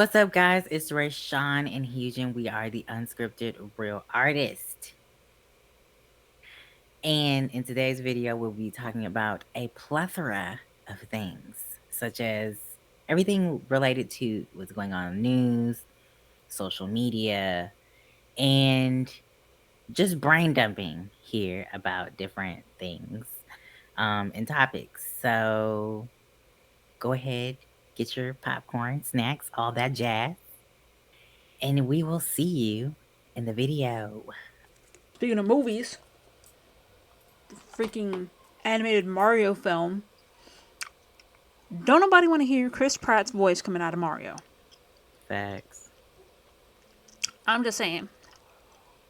What's up, guys? It's Ray, Sean, and Hugen. We are the Unscripted Real Artist. And in today's video, we'll be talking about a plethora of things, such as everything related to what's going on in the news, social media, and just brain dumping here about different things and topics. So go ahead, get your popcorn, snacks, all that jazz. And we will see you in the video. Speaking of movies, the freaking animated Mario film. Don't nobody want to hear Chris Pratt's voice coming out of Mario. Facts. I'm just saying.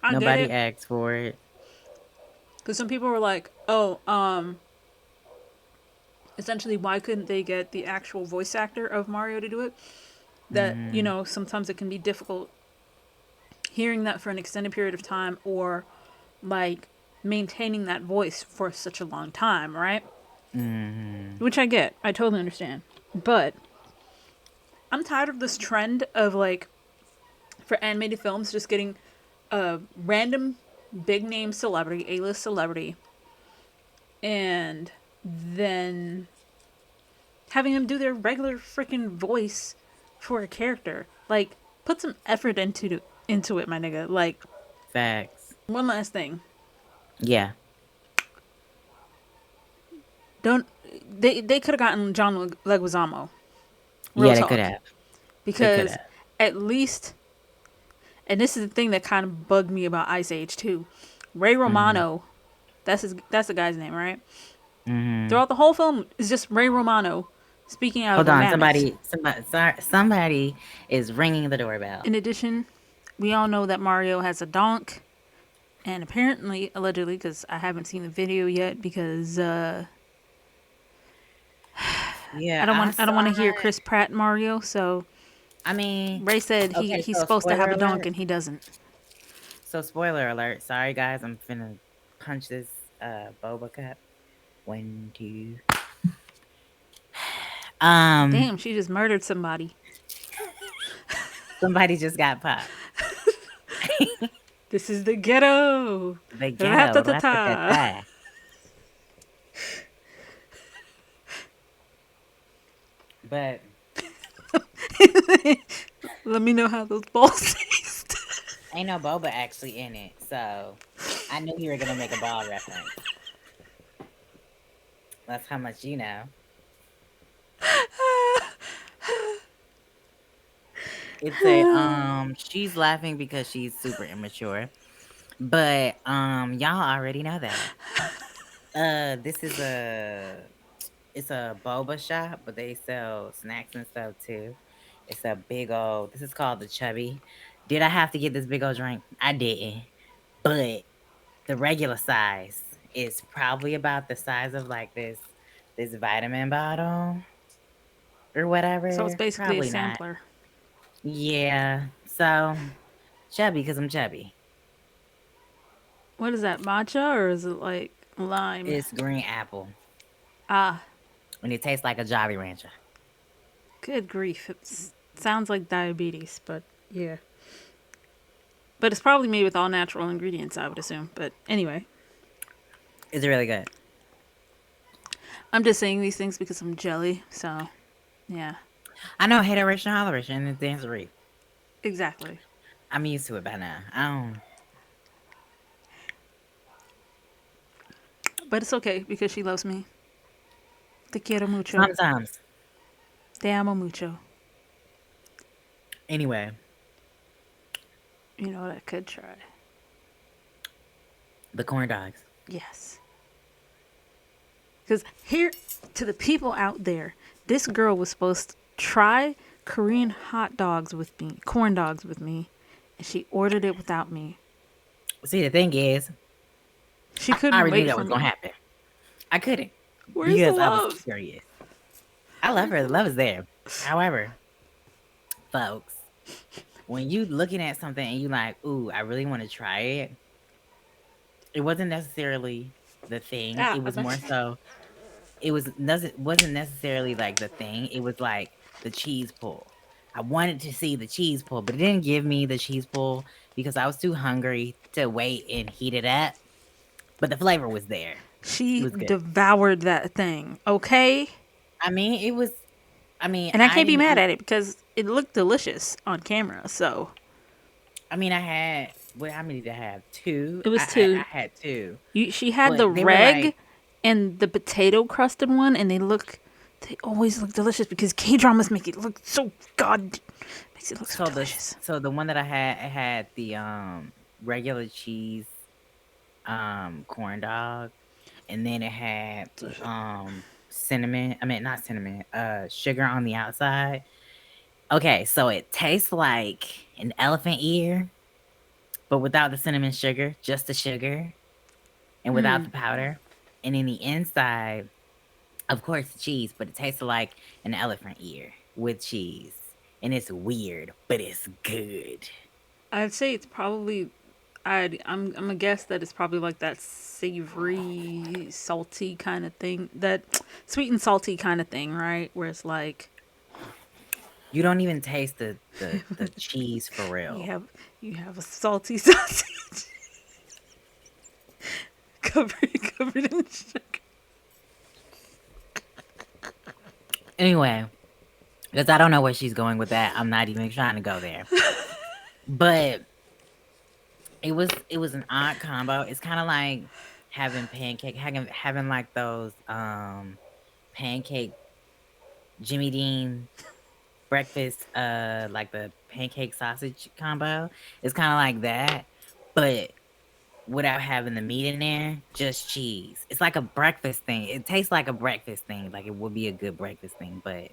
I get Nobody it. asked for it. Because some people were like, essentially, why couldn't they get the actual voice actor of Mario to do it? That, sometimes it can be difficult hearing that for an extended period of time or, like, maintaining that voice for such a long time, right? Which I get. I totally understand. But I'm tired of this trend of, like, for animated films just getting a random big name celebrity, A-list celebrity, and then having them do their regular freaking voice for a character. Like, put some effort into it, my nigga. Like, Facts. one last thing. Yeah. Don't they could have gotten John Leguizamo. Yeah, they could have. Because at least, and this is the thing that kind of bugged me about Ice Age too. Ray Romano, that's the guy's name, right? Throughout the whole film is just Ray Romano speaking out. Hold on, somebody is ringing the doorbell. In addition, we all know that Mario has a donk, and apparently, allegedly, because I haven't seen the video yet, because yeah, I don't want to hear Chris Pratt Mario. So, I mean, Ray said he's supposed to have a donk, and he doesn't. So, spoiler alert. Sorry, guys. I'm finna punch this boba cup. 1, 2. Damn, she just murdered somebody. Somebody just got popped. This is the ghetto. The ghetto. But let me know how those balls taste. Ain't no boba actually in it, so I knew you were gonna make a ball reference. That's how much you know. It's a she's laughing because she's super immature. But y'all already know that. This is it's a boba shop, but they sell snacks and stuff too. It's a big old, this is called the Chubby. Did I have to get this big old drink? I didn't. But the regular size is probably about the size of like this vitamin bottle or whatever. So it's basically probably a sampler. Not. Yeah. So chubby because I'm chubby. What is that, matcha or is it like lime? It's green apple. Ah. And it tastes like a Jolly Rancher. Good grief. It sounds like diabetes, but yeah. But it's probably made with all natural ingredients, I would assume. But anyway. It's really good. I'm just saying these things because I'm jelly, so yeah. I know, hateration, holleration, and it's dancery. Exactly. I'm used to it by now. I don't. But it's okay because she loves me. Te quiero mucho. Sometimes. Te amo mucho. Anyway. You know what I could try? The corn dogs. Yes. Because here, to the people out there, this girl was supposed to try Korean hot dogs with me, corn dogs with me, and she ordered it without me. See, the thing is, she couldn't. I already knew that was gonna happen. I couldn't. Where's the love? I was curious. I love her. The love is there. However, folks, when you looking at something and you like, ooh, I really want to try it, it wasn't necessarily the thing. It was more so. It wasn't necessarily like the thing. It was like the cheese pull. I wanted to see the cheese pull, but it didn't give me the cheese pull because I was too hungry to wait and heat it up. But the flavor was there. It She was good. devoured that thing, okay? I mean, it was. I mean, And I I can't be didn't mad eat. at it because it looked delicious on camera. So I mean, I had. Well, how many did I have? Two. it I, was I two. I had two, She had the but they were reg like, and the potato crusted one, and they always look delicious because K dramas make it look so god makes it look so delicious. so the one that I had, it had the regular cheese corn dog, and then it had cinnamon. I mean, not cinnamon. Sugar on the outside. Okay, so it tastes like an elephant ear, but without the cinnamon sugar, just the sugar, and without the powder. And in the inside, of course, cheese, but it tastes like an elephant ear with cheese. And it's weird, but it's good. I'd say it's probably I'm gonna guess that it's probably like that savory, salty kind of thing, that sweet and salty kind of thing, right? Where it's like You don't even taste the cheese for you real. have you have a salty sausage covered in sugar. Anyway, because I don't know where she's going with that. I'm not even trying to go there. But it was an odd combo. It's kind of like having like those pancake Jimmy Dean breakfast, like the pancake sausage combo. It's kind of like that, but without having the meat in there, just cheese. It's like a breakfast thing. It tastes like a breakfast thing. Like it would be a good breakfast thing, but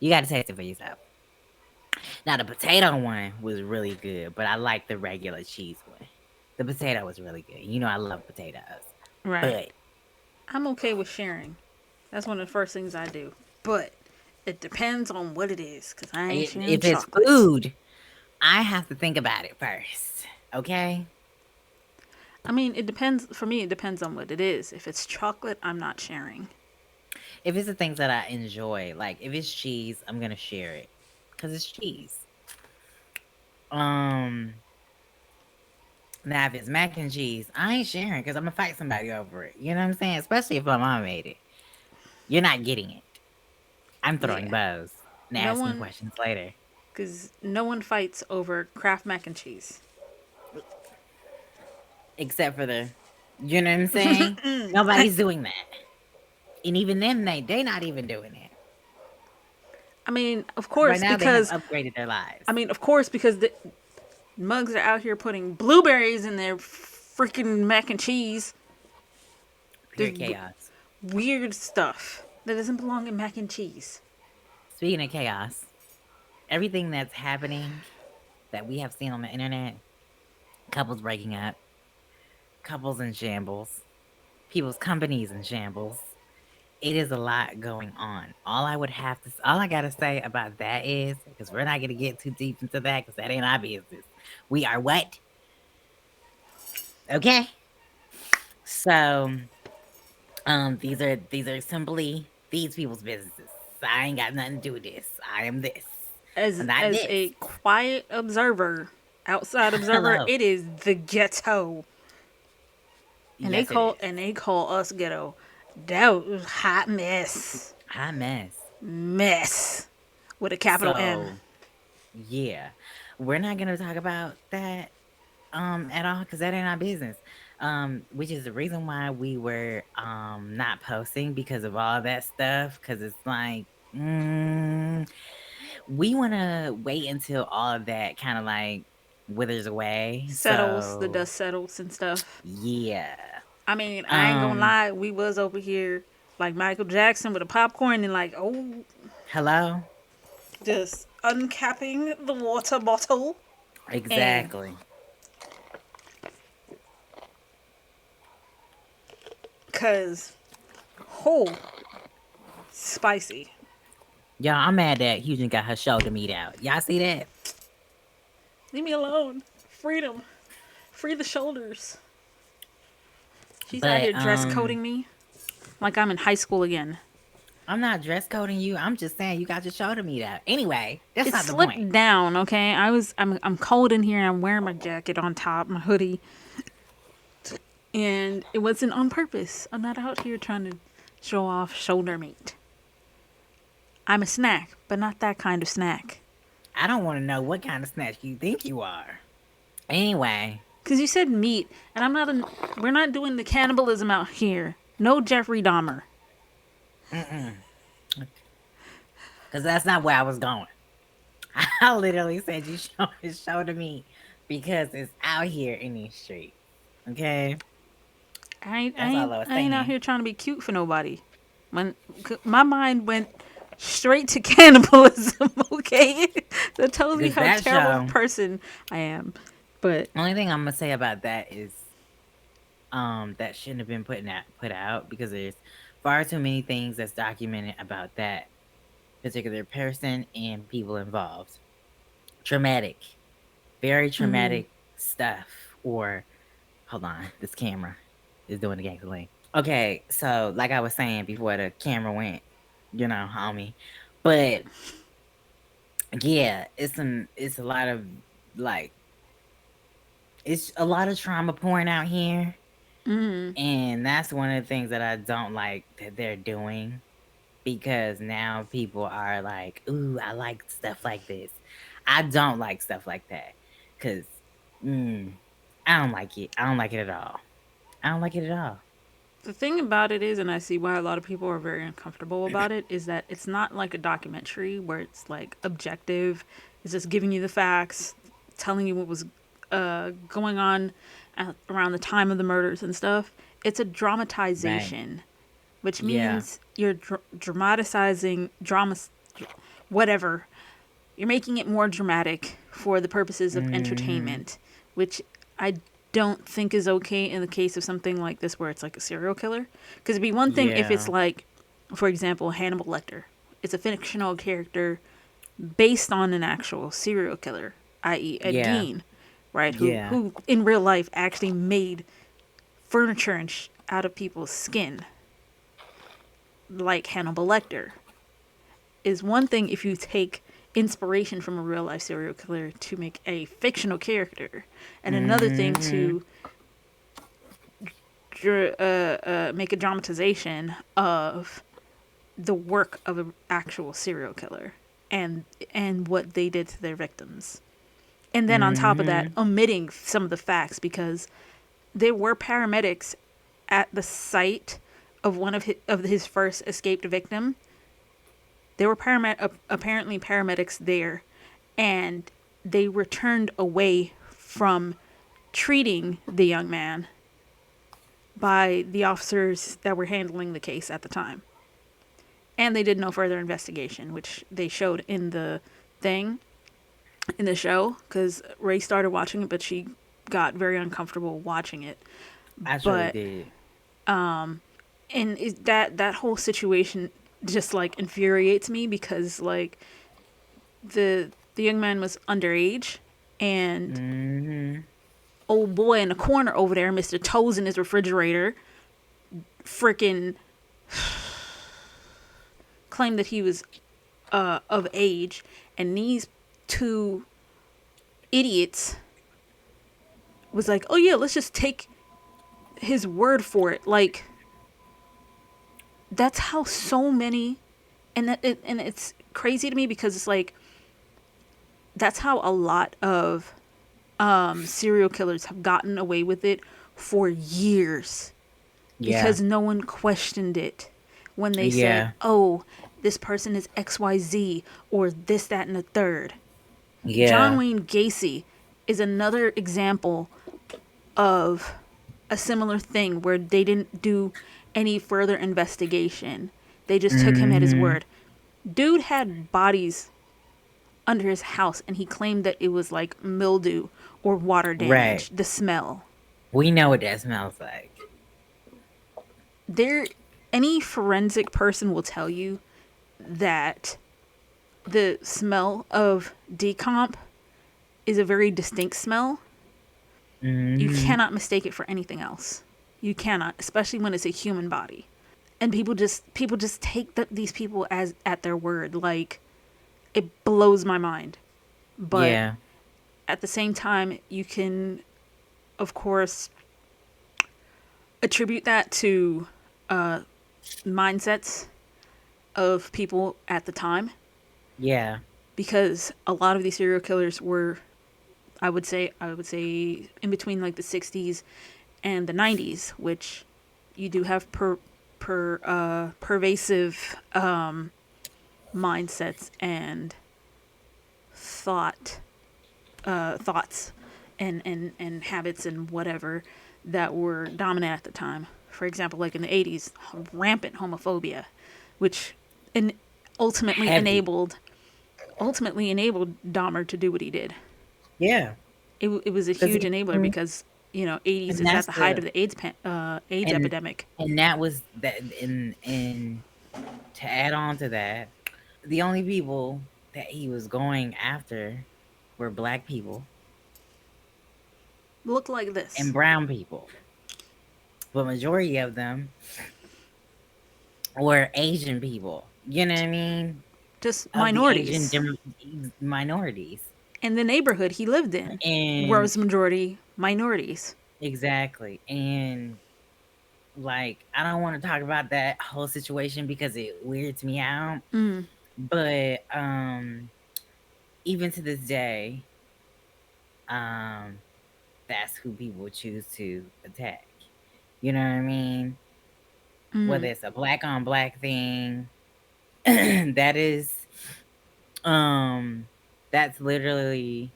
you got to taste it for yourself. Now the potato one was really good, but I like the regular cheese one. The potato was really good. You know I love potatoes, Right. but I'm okay with sharing. That's one of the first things I do. But it depends on what it is, because I ain't sharing if it's chocolates. food, I have to think about it first. Okay. I mean, it depends. For me, it depends on what it is. If it's chocolate, I'm not sharing. If it's the things that I enjoy, like if it's cheese, I'm gonna share it because it's cheese. Um, Now if it's mac and cheese, I ain't sharing because I'm gonna fight somebody over it. You know what I'm saying? Especially if my mom made it. You're not getting it. I'm throwing Yeah. bows and No asking one, questions later. because no one fights over Kraft mac and cheese. Except for you know what I'm saying? Nobody's doing that. And even them, they not even doing it. I mean, of Right course, now they have because upgraded their lives. the mugs are out here putting blueberries in their freaking mac and cheese. Pure There's chaos. weird stuff that doesn't belong in mac and cheese. Speaking of chaos, everything that's happening that we have seen on the internet, couples breaking up, couples in shambles, people's companies in shambles. It is a lot going on. All I gotta say about that is, because we're not gonna get too deep into that, because that ain't our business. We are what? Okay. So, these are simply these people's businesses. I ain't got nothing to do with this. I am this. I'm not As this. a quiet observer, outside observer, Hello. it is the ghetto, Yes, it is. and they call us ghetto. That was hot Hot mess. mess with a capital M. So yeah, we're not gonna talk about that at all because that ain't our business. Which is the reason why we were not posting because of all that stuff. Because it's like we want to wait until all of that kind of like withers away. Settles, the So dust settles and stuff. yeah. I mean, I ain't gonna Um. lie, we was over here like Michael Jackson with a popcorn and like, oh, Hello. just uncapping the water bottle and Exactly. cause, oh, spicy. Y'all, I'm mad that Houston got her shoulder meat out. Y'all see that? Leave me alone. Freedom. Free the shoulders. She's out But here dress coding me like I'm in high school again. I'm not dress coding you. I'm just saying you got your shoulder meat out. Anyway, that's It not the point. slipped down, okay? I'm cold in here and I'm wearing my jacket on top, my hoodie. And it wasn't on purpose. I'm not out here trying to show off shoulder meat. I'm a snack, but not that kind of snack. I don't want to know what kind of snatch you think you are. Anyway, Because you said meat, and we're not doing the cannibalism out here. No Jeffrey Dahmer. because that's not where I was going. I literally said you shoulder meat because it's out here in these streets. Okay, that's all I was I ain't out saying. here trying to be cute for nobody. When my mind went straight to cannibalism, okay? That tells me Because how that terrible of a show, person I am. But only thing I'm gonna say about that is, that shouldn't have been put out because there's far too many things that's documented about that particular person and people involved. Traumatic, very traumatic stuff. Or hold on, this camera is doing the gangster. Okay, so like I was saying before the camera went, on me. But yeah, it's a lot of like it's a lot of trauma pouring out here. And that's one of the things that I don't like that they're doing, because now people are like, ooh, I like stuff like this. I don't like stuff like that. Cause I don't like it. I don't like it at all. I don't like it at all. the thing about it is, and I see why a lot of people are very uncomfortable about it, is that it's not like a documentary where it's like objective. It's just giving you the facts, telling you what was going on around the time of the murders and stuff. It's a Right. dramatization, which Yeah. means you're dramatizing drama, whatever. You're making it more dramatic for the purposes of hmm entertainment, which I don't think is okay in the case of something like this where it's like a serial killer. Because it'd be one thing if it's Yeah. like, for example, Hannibal Lecter. It's a fictional character based on an actual serial killer, i.e., Ed Yeah. Gein, right? Yeah. Who in real life actually made furniture out of people's skin, like Hannibal Lecter. Is one thing if you take inspiration from a real life serial killer to make a fictional character, and another thing hmm to make a dramatization of the work of an actual serial killer and what they did to their victims. And then on top of that, hmm omitting some of the facts because there were paramedics at the site of one of his first escaped victim. There were apparently paramedics there, and they returned away from treating the young man by the officers that were handling the case at the time. And they did no further investigation, which they showed in the thing, in the show, because Raye started watching it, but she got very uncomfortable watching it. I surely But did. and that whole situation just like infuriates me because like the young man was underage, and hmm old boy in the corner over there, Mr. Toes in his refrigerator, freaking claimed that he was of age, and these two idiots was like, oh yeah, let's just take his word for it. Like that's how so many, and it's crazy to me because it's like that's how a lot of serial killers have gotten away with it for years Yeah. because no one questioned it when they said, Yeah. oh, this person is XYZ or this, that, and the third. John Yeah. Wayne Gacy is another example of a similar thing where they didn't do any further investigation. They just took him at his hmm word. Dude had bodies under his house and he claimed that it was like mildew or water Right. damage, the smell. We know what that smells like. There any forensic person will tell you that the smell of decomp is a very distinct smell. You hmm cannot mistake it for anything else. You cannot, especially when it's a human body. and people just take these people as at their word. Like, it blows my mind. But Yeah. at the same time, you can, of course, attribute that to mindsets of people at the time, Yeah. because a lot of these serial killers were, I would say in between like the 60s and the 90s, which you do have pervasive mindsets and thoughts and habits and whatever that were dominant at the time. For example, like in the 80s, rampant homophobia, which and ultimately Heavy. enabled Dahmer to do what he did. Yeah. It was a Because huge enabler because 80s and is at that's the height the of the AIDS and epidemic. and that was that and to add on to that, the only people that he was going after were black people Looked like and this. brown people. But majority of them were Asian people. You know what I mean? Just Of the Asian minorities. minorities. In the neighborhood he lived in And was majority minorities. exactly. And like I don't want to talk about that whole situation because it weirds me out. But even to this day, um that's who people choose to attack. You know what I mean? Whether it's a black on black thing, that is um that's literally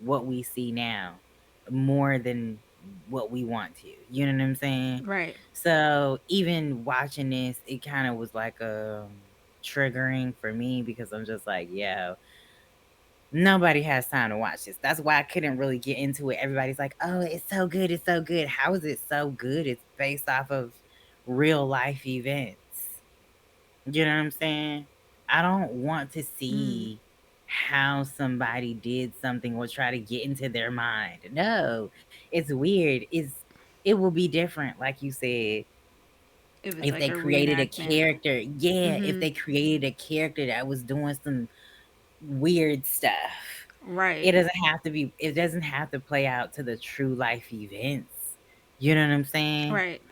what we see now more than what we want to. You know what I'm saying? Right. So even watching this, it kind of was like triggering for me because I'm just like, yeah, nobody has time to watch this. That's why I couldn't really get into it. Everybody's like, "Oh, it's so good. It's so good." How is it so good? It's based off of real life events. You know what I'm saying? I don't want to see how somebody did something or try to get into their mind. No. It's weird. It will be different like you said If it's if like they a created a reenactment. character. Yeah, if they created a character that was doing some weird stuff. Right. It doesn't have to play out to the true life events. You know what I'm saying? Right.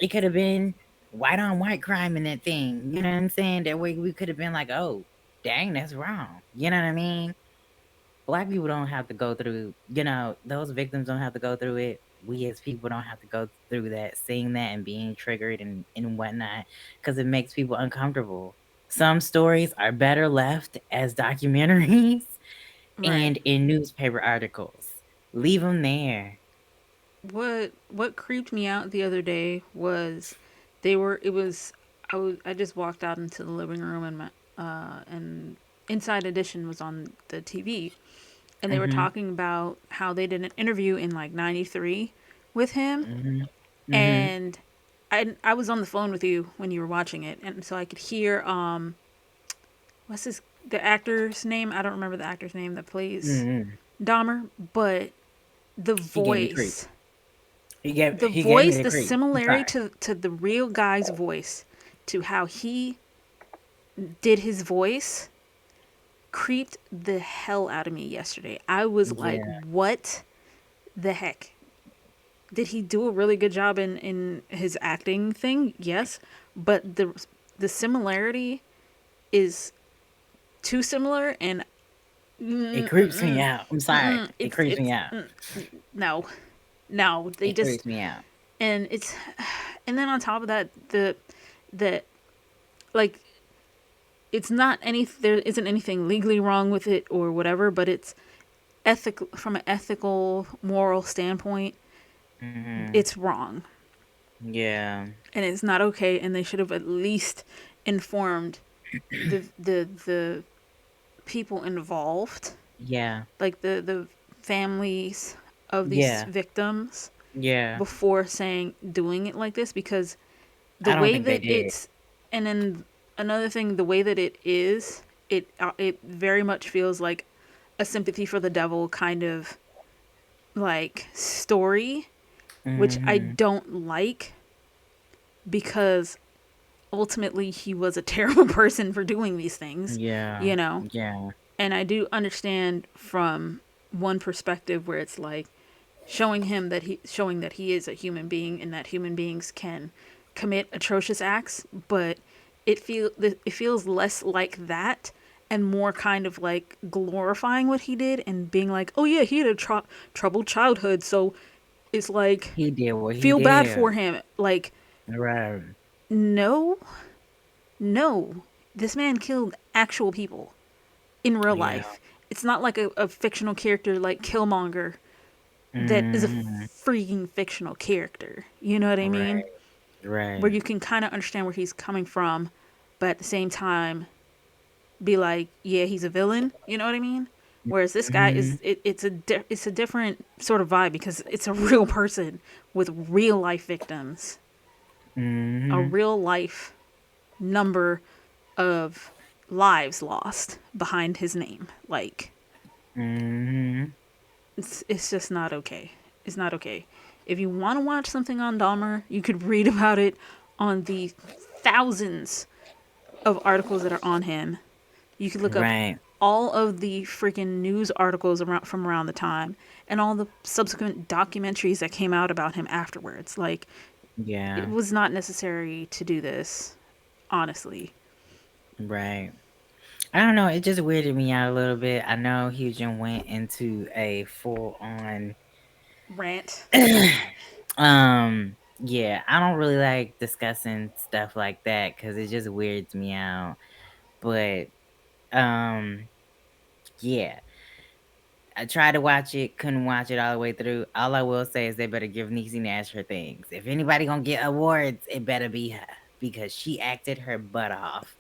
It could have been white on white crime in that thing. You know what I'm saying? That way we could have been like, oh, dang, that's wrong. You know what I mean? Black people don't have to go through, those victims don't have to go through it. We as people don't have to go through that, seeing that and being triggered and whatnot, because it makes people uncomfortable. Some stories are better left as documentaries Right. and in newspaper articles. Leave them there. What creeped me out the other day was they were it was I just walked out into the living room, and my and Inside Edition was on the TV, and they were Mm-hmm. talking about how they did an interview in like 93 with him. Mm-hmm. Mm-hmm. And I was on the phone with you when you were watching it, and so I could hear what's the actor's name? I don't remember the actor's name that plays Mm-hmm. Dahmer, but the He gave me creep. voice, He gave the he gave me voice, the the creep. I'm similarity sorry. to the real guy's voice, to how he did his voice, creeped the hell out of me yesterday. I was like, Yeah. what the heck? Did he do a really good job in his acting thing? Yes, but the similarity is too similar, and It creeps me out. I'm sorry. It creeps me it's out. no, no. They It just creeps me out. and it's and then on top of that, the like it's not any there isn't anything legally wrong with it or whatever, but it's ethical from an ethical moral standpoint. Mm-hmm. It's wrong, Yeah. and it's not okay, and they should have at least informed the people involved, Yeah. like the families of these Yeah. victims, Yeah. before saying doing it like this, because the I don't way think they that did. it's and then another thing, the way that it is, it very much feels like a sympathy for the devil kind of like story, which I Mm-hmm. don't like, because ultimately he was a terrible person for doing these things, Yeah. you know? Yeah. And I do understand from one perspective where it's like showing that he is a human being and that human beings can commit atrocious acts, but it feels less like that and more kind of like glorifying what he did and being like, "Oh yeah, he had a troubled childhood, so it's like He did what he feel bad did. for him." Like, Right. no, no, this man killed actual people in real Yeah. life. It's not like a fictional character like Killmonger that is a Mhm. freaking fictional character. You know what I mean? Right. Where Right. you can kind of understand where he's coming from, but at the same time be like, yeah, he's a villain. You know what I mean? Whereas this guy Mhm. is, it's a different sort of vibe because it's a real person with real life victims, a Mhm. real life number of lives lost behind his name. Like, Mhm. it's just not okay. It's not okay. If you want to watch something on Dahmer, you could read about it on the thousands of articles that are on him. You could look up Right. all of the freaking news articles from around the time and all the subsequent documentaries that came out about him afterwards. Like, it Yeah. was not necessary to do this, honestly. Right. I don't know. It just weirded me out a little bit. I know Hugen went into a full on Rant. yeah, I don't really like discussing stuff like that because it just weirds me out. But um yeah, I tried to watch it, couldn't watch it all the way through. All I will say is they better give Niecy Nash her things. If anybody gonna get awards, it better be her because she acted her butt off.